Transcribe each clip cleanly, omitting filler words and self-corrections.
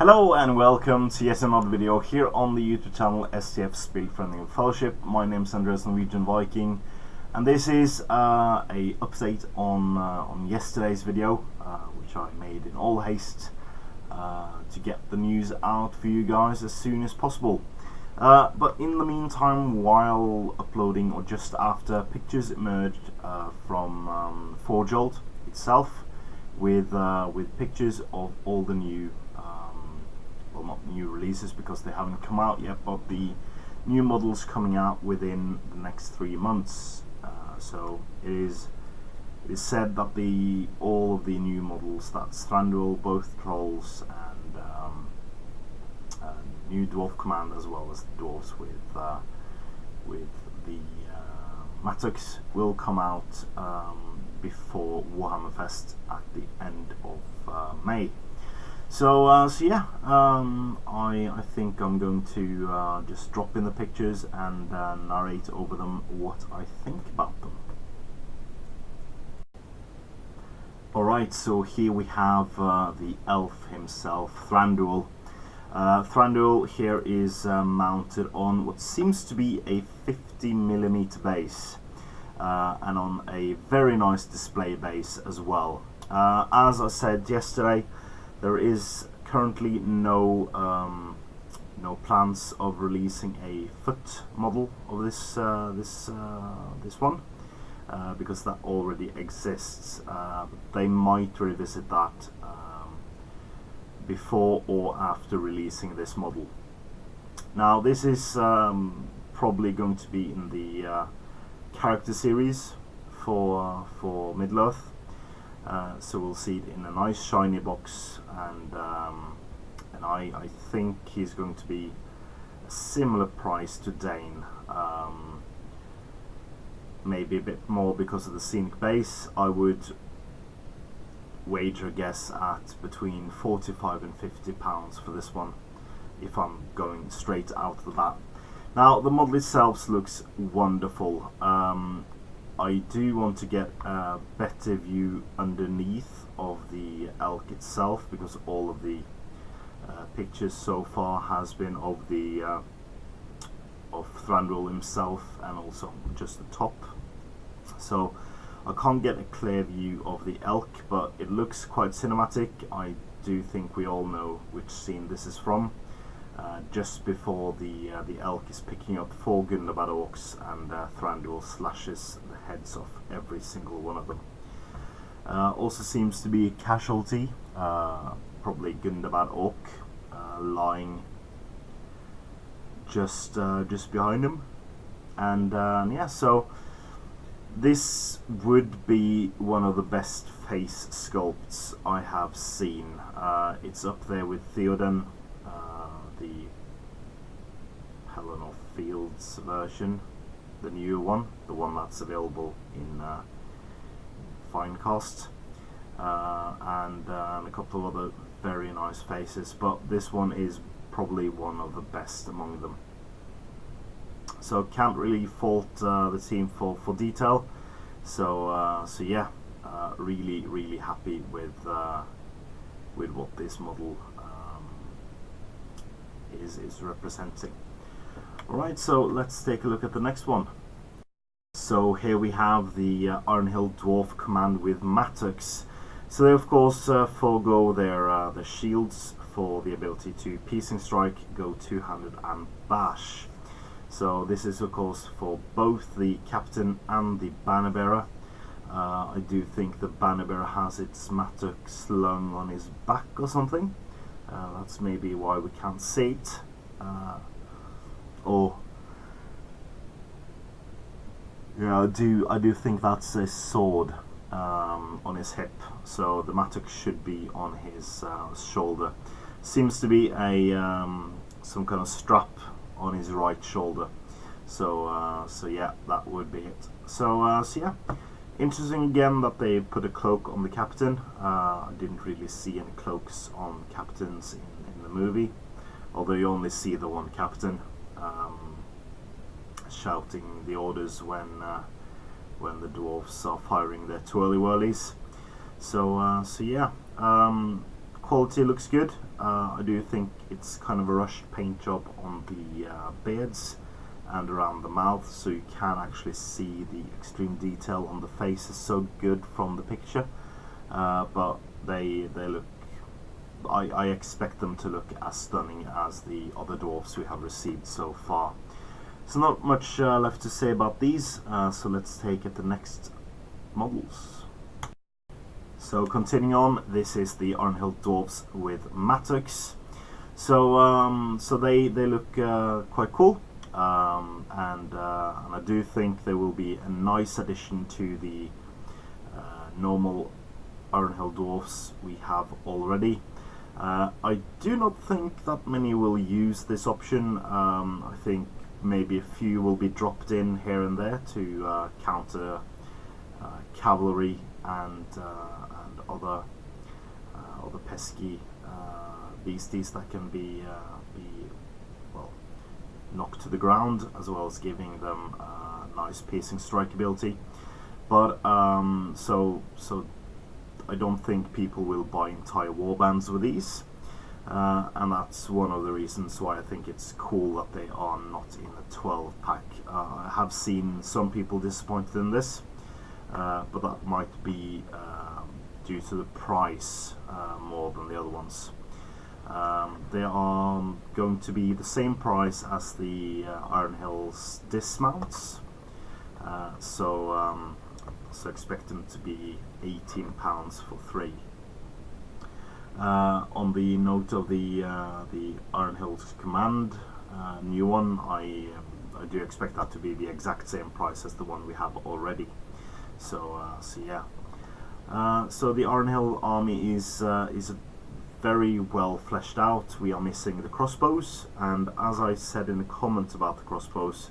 Hello and welcome to yet another video here on the YouTube channel STF Spillfriendly Fellowship. My name is Andreas Norwegian Viking, and this is a update on yesterday's video, which I made in all haste to get the news out for you guys as soon as possible. But in the meantime, while uploading or just after, pictures emerged from Forjolt itself with pictures of all the new well, not new releases because they haven't come out yet, but the new models coming out within the next 3 months. So it is said that all of the new models, that's Thranduil, both trolls and new dwarf command, as well as the dwarves with the Mattox, will come out before Warhammer Fest at the end of May. So yeah, I think I'm going to just drop in the pictures and narrate over them what I think about them. Alright, so here we have the elf himself, Thranduil. Thranduil here is mounted on what seems to be a 50mm base, and on a very nice display base as well. As I said yesterday, there is currently no plans of releasing a foot model of this one, because that already exists. They might revisit that before or after releasing this model. Now this is probably going to be in the character series for Middle-earth. So we'll see it in a nice shiny box, and I think he's going to be a similar price to Dane, maybe a bit more because of the scenic base. I would wager a guess at between £45 and £50 for this one, if I'm going straight out of that. Now the model itself looks wonderful. I do want to get a better view underneath of the elk itself, because all of the pictures so far has been of the of Thranduil himself and also just the top. So I can't get a clear view of the elk, but it looks quite cinematic. I do think we all know which scene this is from. Just before the elk is picking up 4 Gundabad orcs, and Thranduil slashes the heads off every single one of them. Also seems to be a casualty, probably Gundabad orc, lying just behind him, and yeah, so this would be one of the best face sculpts I have seen. It's up there with Theoden, the Helen of Fields version, the newer one, the one that's available in Finecast, and a couple of other very nice faces, but this one is probably one of the best among them. So can't really fault the team for detail. So yeah, really happy with what this model is representing. Alright, so let's take a look at the next one. So here we have the Ironhill Dwarf Command with Mattox. So they of course forego their shields for the ability to Piercing Strike, go two-handed and bash. So this is of course for both the Captain and the Banner Bearer. I do think the Banner Bearer has its Mattox slung on his back or something. That's maybe why we can't see it. Or yeah, I do think that's a sword on his hip. So the Mattox should be on his shoulder. Seems to be a some kind of strap on his right shoulder. So so yeah, that would be it. So so yeah, interesting again that they put a cloak on the captain. I didn't really see any cloaks on captains in the movie, although you only see the one captain shouting the orders when the dwarves are firing their twirly whirlies. So so yeah, quality looks good. I do think it's kind of a rushed paint job on the beards and around the mouth, so you can actually see the extreme detail on the face is so good from the picture. But they look, I expect them to look as stunning as the other dwarfs we have received so far. So not much left to say about these, so let's take at the next models. So continuing on, this is the Ironhill dwarfs with mattocks. So they look quite cool, and I do think they will be a nice addition to the normal Ironhill dwarfs we have already. I do not think that many will use this option. I think maybe a few will be dropped in here and there to counter cavalry and other pesky beasties that can be well, knocked to the ground, as well as giving them nice piercing strike ability. But so I don't think people will buy entire warbands with these, and that's one of the reasons why I think it's cool that they are not in a 12 pack. I have seen some people disappointed in this, but that might be due to the price more than the other ones. They are going to be the same price as the Ironhill's dismounts, so expect them to be £18 for 3. On the note of the Ironhill's Command new one, I do expect that to be the exact same price as the one we have already. So yeah. So the Ironhill army is very well fleshed out. We are missing the crossbows, and as I said in the comment about the crossbows,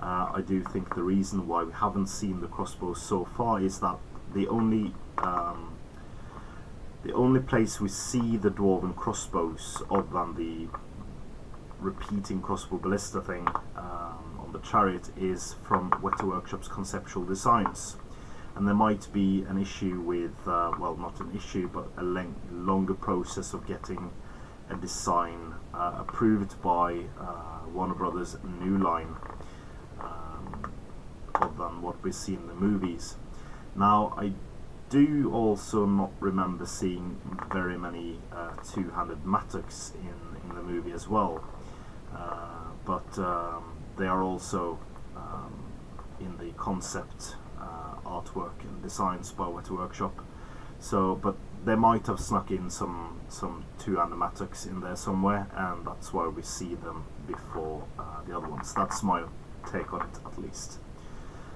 I do think the reason why we haven't seen the crossbows so far is that the only place we see the dwarven crossbows, other than the repeating crossbow ballista thing on the chariot, is from Weta Workshop's conceptual designs. And there might be an issue with, well, not an issue, but a longer process of getting a design approved by Warner Brothers' new line, other than what we see in the movies. Now, I do also not remember seeing very many two-handed mattocks in the movie as well, but they are also in the concept artwork and designs by Weta Workshop. So, but they might have snuck in some two-handed mattocks in there somewhere, and that's why we see them before the other ones. That's my take on it, at least.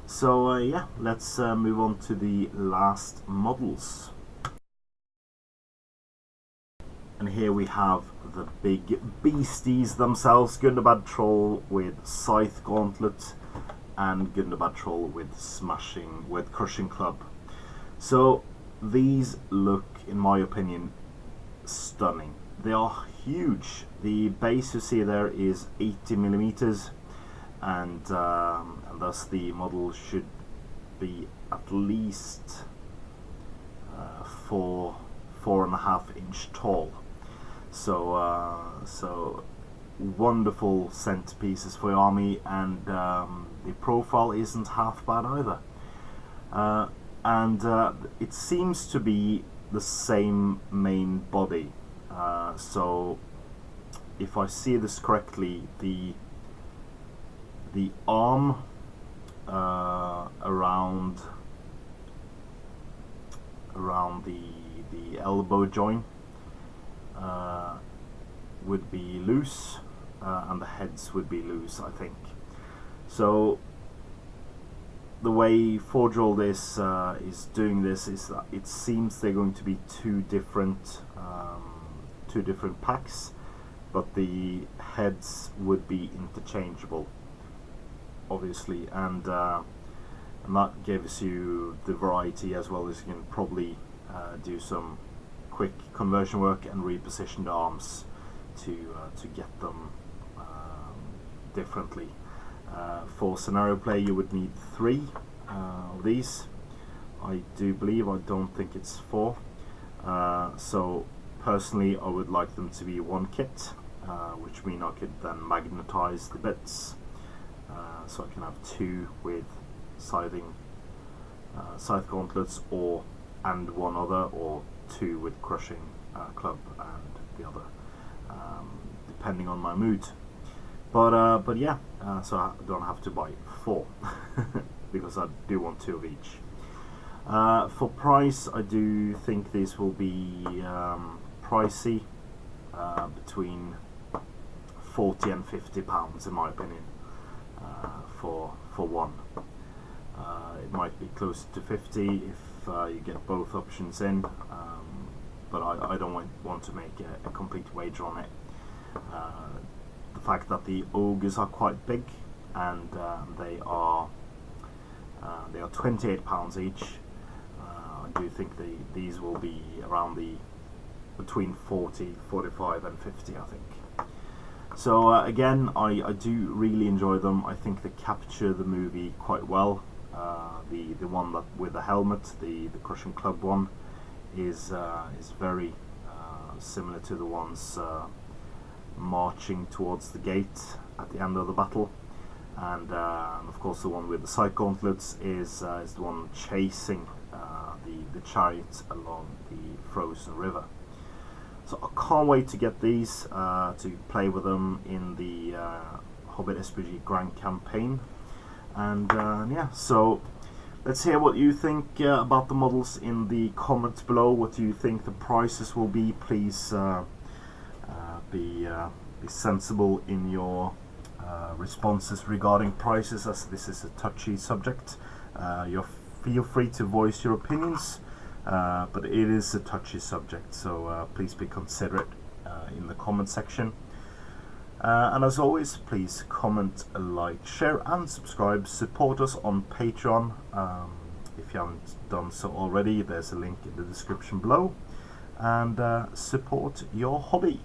So yeah, let's move on to the last models. And here we have the big beasties themselves, Gundabad Troll with Scythe Gauntlet and Gundabad Troll with Crushing Club. So these look, in my opinion, stunning. They are huge. The base you see there is 80mm, and thus the model should be at least 4.5 inch tall. So wonderful centerpieces for your army, and the profile isn't half bad either. And it seems to be the same main body. So if I see this correctly, the arm around the elbow joint would be loose, and the heads would be loose, I think. So the way Forgeworld is doing this is that it seems they're going to be two different packs, but the heads would be interchangeable, obviously, and that gives you the variety, as well as you can probably do some quick conversion work and reposition the arms to get them differently. For scenario play, you would need 3 of these. I do believe, I don't think it's 4. So personally, I would like them to be one kit, which means I could then magnetize the bits, so I can have two with scythe gauntlets, and one other, or two with crushing club and the other, depending on my mood. But yeah, so I don't have to buy 4 because I do want 2 of each. For price, I do think these will be pricey, between £40 and £50 in my opinion, for one. It might be closer to 50 if you get both options in, but I don't want to make a complete wager on it. The fact that the ogres are quite big, and they are £28 each. I do think these will be around between 40, 45 and 50, I think. So again, I do really enjoy them. I think they capture the movie quite well. The one that with the helmet, the crushing club one, is very similar to the ones marching towards the gate at the end of the battle, and of course the one with the scythe gauntlets is the one chasing the chariot along the frozen river. So I can't wait to get these to play with them in the Hobbit SBG Grand Campaign. And yeah, so let's hear what you think about the models in the comments below. What do you think the prices will be? Please be sensible in your responses regarding prices, as this is a touchy subject. Feel free to voice your opinions, but it is a touchy subject, so please be considerate in the comment section. And as always, please comment, like, share and subscribe. Support us on Patreon. If you haven't done so already, there's a link in the description below. And support your hobby.